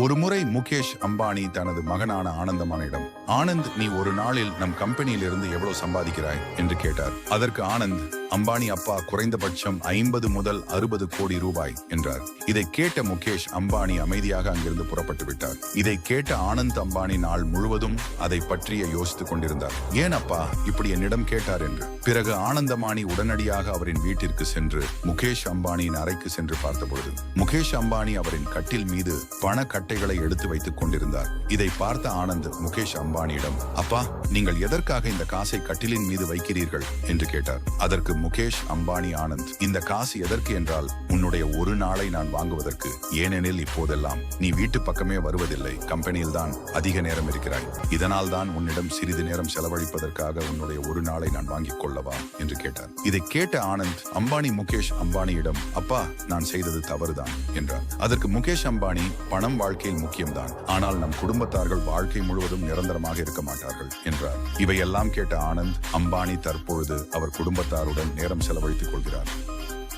ஒருமுறை முகேஷ் அம்பானி தனது மகனான ஆனந்தமானிடம், ஆனந்த், நீ ஒரு நாளில் நம் கம்பெனியில் இருந்து எவ்வளவு சம்பாதிக்கிறாய் என்று கேட்டார். அதற்கு ஆனந்த், அம்பானி அப்பா, குறைந்தபட்சம் 50 முதல் 60 கோடி ரூபாய் என்றார். இதை கேட்ட முகேஷ் அம்பானி அமைதியாக அங்கிருந்து புறப்பட்டு விட்டார். இதை கேட்ட ஆனந்த் அம்பானி நாள் முழுவதும் அதை பற்றிய யோசித்துக் கொண்டிருந்தார். ஏன் அப்பா இப்படி என்னிடம் கேட்டார் என்று. பிறகு ஆனந்த் அம்பானி உடனடியாக அவரின் வீட்டிற்கு சென்று முகேஷ் அம்பானியின் அறைக்கு சென்று பார்த்தபொழுது முகேஷ் அம்பானி அவரின் கட்டில் மீது பண கட்டைகளை எடுத்து வைத்துக் கொண்டிருந்தார். இதை பார்த்த ஆனந்த் முகேஷ் அம்பானியிடம், அப்பா, நீங்கள் எதற்காக இந்த காசை கட்டிலின் மீது வைக்கிறீர்கள் என்று கேட்டார். அதற்கு முகேஷ் அம்பானி, ஆனந்த், இந்த காசு எதற்கு என்றால் உன்னுடைய ஒரு நாளை நான் வாங்குவதற்கு. ஏனெனில் இப்போதெல்லாம் நீ வீட்டு பக்கமே வருவதில்லை, கம்பெனியில் தான் அதிக நேரம் இருக்கிறாய். இதனால் தான் உன்னிடம் சிறிது நேரம் செலவழிப்பதற்காக உன்னுடைய ஒரு நாளை நான் வாங்கிக் கொள்ளவா என்று கேட்டார். இதை கேட்ட ஆனந்த் அம்பானி முகேஷ் அம்பானியிடம், அப்பா, நான் செய்தது தவறுதான் என்றார். அதற்கு முகேஷ் அம்பானி, பணம் வாழ்க்கையில் முக்கியம்தான், ஆனால் நம் குடும்பத்தார்கள் வாழ்க்கை முழுவதும் நிரந்தரமாக இருக்க மாட்டார்கள் என்றார். இவையெல்லாம் கேட்ட ஆனந்த் அம்பானி தற்பொழுது அவர் குடும்பத்தாருடன் நேரம் செலவழித்துக் கொள்கிறார்.